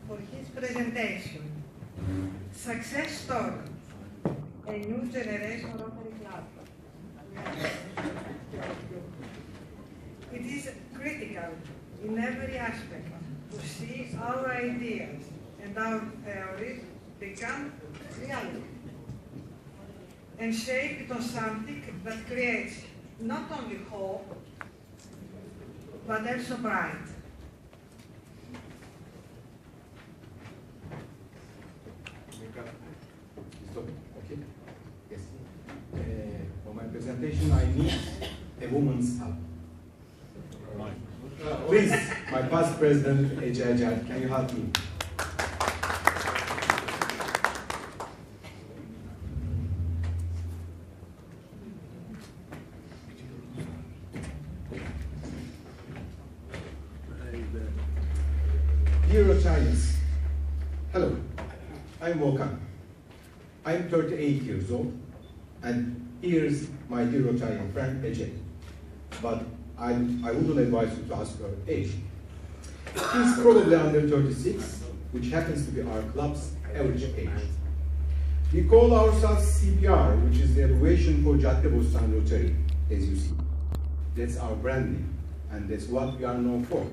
for his presentation, Success Story, a New Generation Rotary Club. It is critical in every aspect to see our ideas and our theories become reality and shape it on something that creates not only hope, but also pride. Okay. Yes. For my presentation, I need a woman's help. Please, my past president, Ece, can you help me? Dear Rotarians, hello, I'm Volkan. I'm 38 years old, and here's my dear Rotarian friend, Ece. But I wouldn't advise you to ask her age. She's probably under 36, which happens to be our club's average age. We call ourselves CBR, which is the abbreviation for Caddebostan Rotary, as you see. That's our brand name, and that's what we are known for.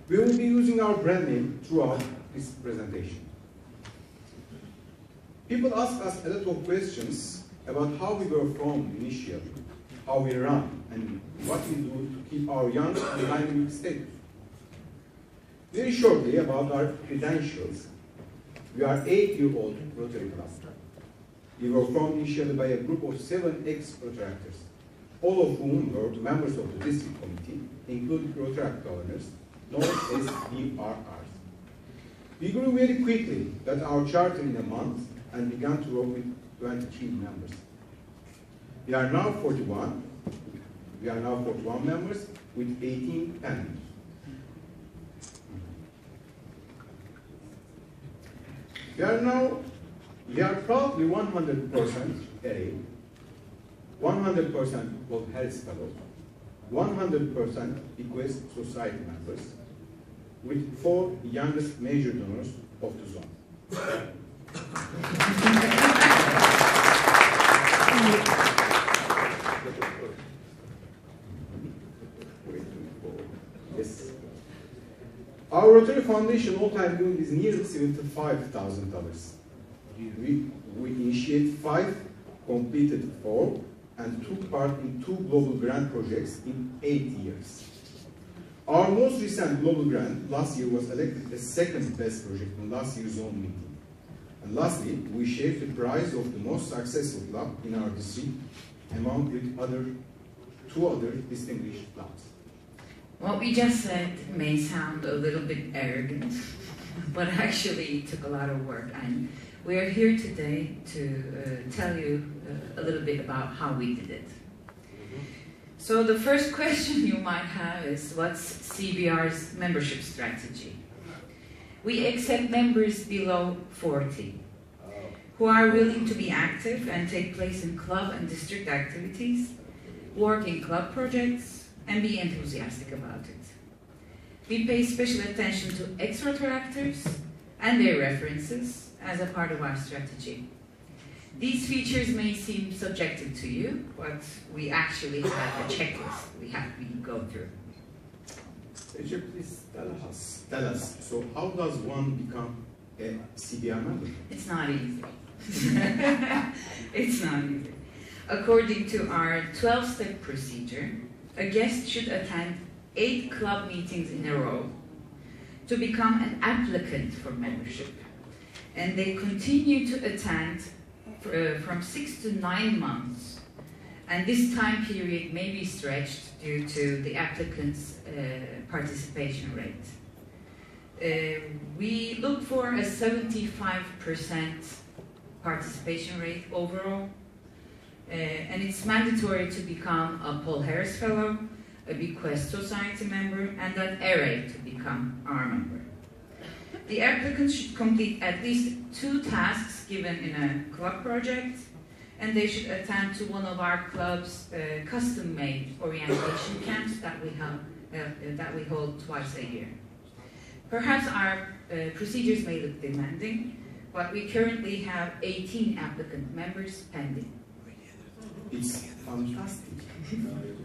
We will be using our brand name throughout this presentation. People ask us a lot of questions about how we were formed initially, how we run, and what we do to keep our young and dynamic state. Very shortly about our credentials. We are 8-year-old Rotary Club. We were formed initially by a group of 7 ex-Rotaractors, all of whom were members of the district committee, including Rotaract governors, known as CBRs. We grew very quickly, got our charter in a month, and began to work with 23 members. We are now 41. We are now 41 members with 18 pending. We are proudly 100% RA, 100% World Health Fellows, 100% Bequest Society members, with 4 youngest major donors of the zone. Yes. Our Rotary Foundation all-time bill is nearly $75,000. We initiated 5, completed 4, and took part in 2 global grant projects in 8 years. Our most recent global grant last year was elected as second best project in last year's zone meeting. And lastly, we shared the prize of the most successful club in our district among with 2 other distinguished clubs. What we just said may sound a little bit arrogant, but actually it took a lot of work. And we are here today to tell you a little bit about how we did it. So the first question you might have is, what's CBR's membership strategy? We accept members below 40 who are willing to be active and take place in club and district activities, work in club projects, and be enthusiastic about it. We pay special attention to ex-Rotaractors and their references as a part of our strategy. These features may seem subjective to you, but we actually have a checklist we have to go through. Ece, please tell us, so how does one become a CBR member? It's not easy. It's not easy. According to our 12-step procedure, a guest should attend 8 club meetings in a row to become an applicant for membership. And they continue to attend from 6 to 9 months. And this time period may be stretched due to the applicant's participation rate. We look for a 75% participation rate overall. And it's mandatory to become a Paul Harris Fellow, a Bequest Society member, and an RA to become our member. The applicants should complete at least 2 tasks given in a club project, and they should attend to one of our club's custom-made orientation camps that we hold twice a year. Perhaps our procedures may look demanding, but we currently have 18 applicant members pending. It's fantastic.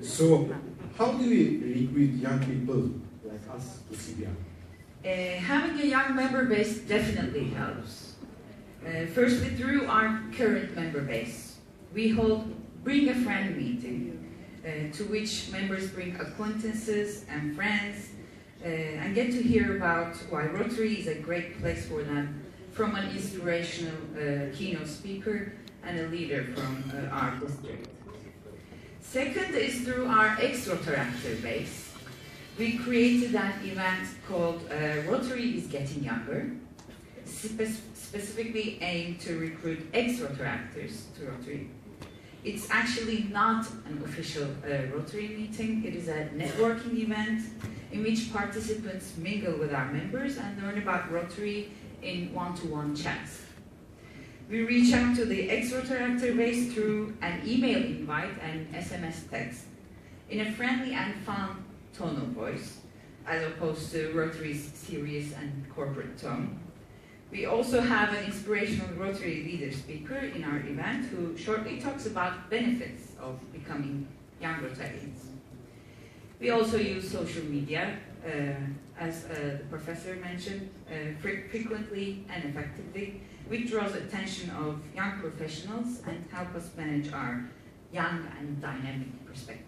So, how do we recruit young people like us to CBR? Having a young member base definitely helps. Firstly, through our current member base. We hold Bring a Friend meeting, to which members bring acquaintances and friends, and get to hear about why Rotary is a great place for them from an inspirational keynote speaker and a leader from our district. Second is through our ex-Rotaractor base. We created an event called Rotary is Getting Younger, specifically aimed to recruit ex-Rotaractors to Rotary. It's actually not an official Rotary meeting. It is a networking event in which participants mingle with our members and learn about Rotary in one-to-one chats. We reach out to the ex-Rotaractor base through an email invite and SMS text in a friendly and fun tone of voice, as opposed to Rotary's serious and corporate tone. We also have an inspirational Rotary leader speaker in our event who shortly talks about benefits of becoming young Rotarians. We also use social media, as the professor mentioned, frequently and effectively, which draws attention of young professionals and help us manage our young and dynamic perspective.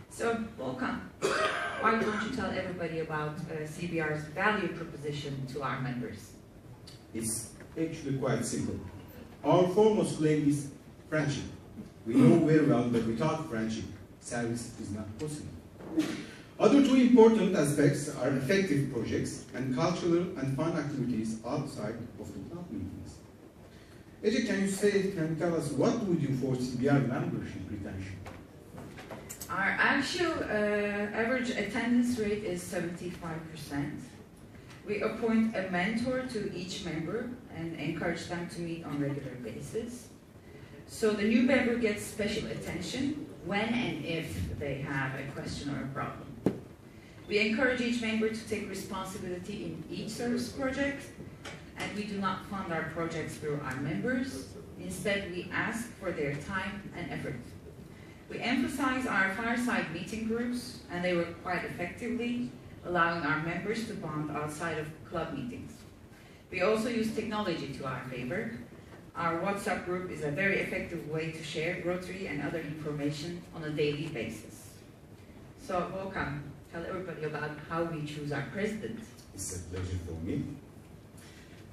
So, welcome. Why don't you tell everybody about CBR's value proposition to our members? It's actually quite simple. Our foremost claim is friendship. We know very well that without friendship, service is not possible. Other two important aspects are effective projects and cultural and fun activities outside of the club meetings. Ece, can you tell us what do we do for CBR membership retention? Our actual average attendance rate is 75%. We appoint a mentor to each member and encourage them to meet on a regular basis. So the new member gets special attention when and if they have a question or a problem. We encourage each member to take responsibility in each service project, and we do not fund our projects through our members. Instead, we ask for their time and effort. We emphasize our fireside meeting groups, and they work quite effectively, allowing our members to bond outside of club meetings. We also use technology to our favor. Our WhatsApp group is a very effective way to share Rotary and other information on a daily basis. So, welcome. Tell everybody about how we choose our president. It's a pleasure for me.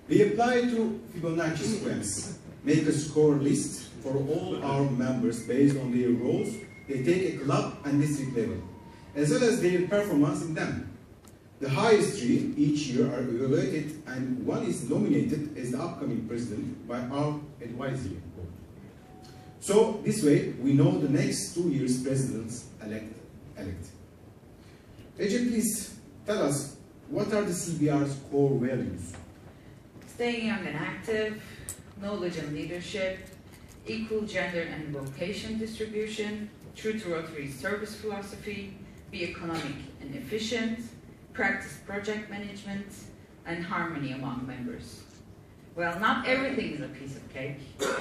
We apply to Fibonacci squares, make a score list for all our members based on their roles they take at club and district level, as well as their performance in them. The highest three each year are evaluated, and one is nominated as the upcoming president by our advisory board. So this way, we know the next 2 years presidents elect. Ece, please tell us, what are the CBR's core values? Staying young and active, knowledge and leadership, equal gender and vocation distribution, true to Rotary's service philosophy, be economic and efficient, practice project management, and harmony among members. Well, not everything is a piece of cake.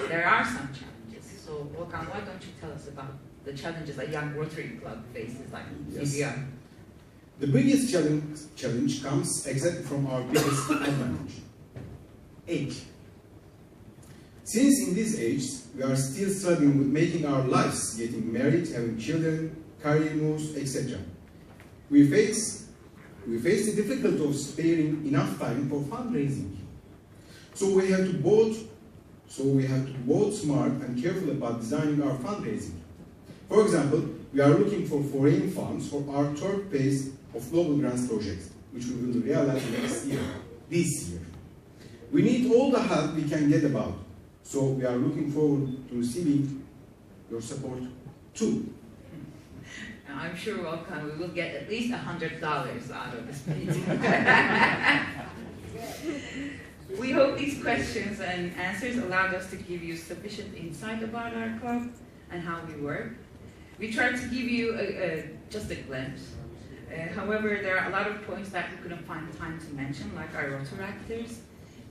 There are some challenges. So, Volkan, why don't you tell us about the challenges a young Rotary club faces, like CBR? The biggest challenge comes exactly from our biggest advantage: age. Since in this age, we are still struggling with making our lives, getting married, having children, career moves, etc. We face the difficulty of sparing enough time for fundraising. So we have to both smart and careful about designing our fundraising. For example, we are looking for foreign funds for our third phase of global grants projects, which we will realize this year. We need all the help we can get about. So we are looking forward to receiving your support too. I'm sure, Volkan, we will get at least $100 out of this meeting. We hope these questions and answers allowed us to give you sufficient insight about our club and how we work. We tried to give you just a glimpse. However, there are a lot of points that we couldn't find time to mention, like our Rotary actors.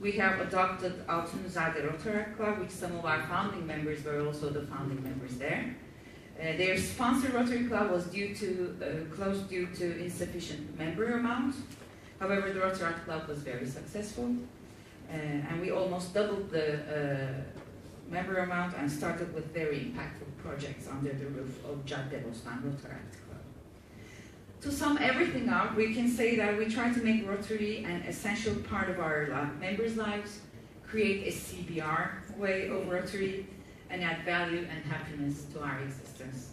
We have adopted Altunizade Rotary Club, which some of our founding members were also the founding members there. Their sponsor Rotary Club was closed due to insufficient member amount. However, the Rotary Club was very successful, and we almost doubled the member amount and started with very impactful projects under the roof of Caddebostan Rotary Club. To sum everything up, we can say that we try to make Rotary an essential part of our members' lives, create a CBR way of Rotary, and add value and happiness to our existence.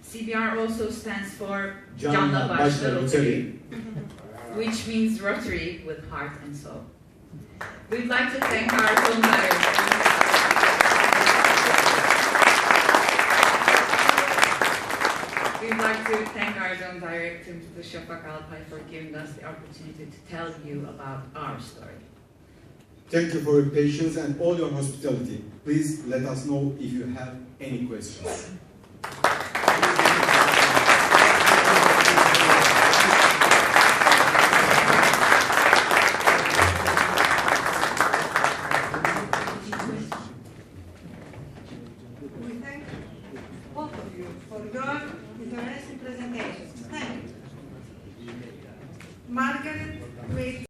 CBR also stands for Canla Başla Rotary, which means Rotary with heart and soul. We'd like to thank our zone director. We'd like to thank our zone director, Mr. Şafak Alpay, for giving us the opportunity to tell you about our story. Thank you for your patience and all your hospitality. Please let us know if you have any questions. We thank both of you for your interesting presentations. Thank you. Margaret,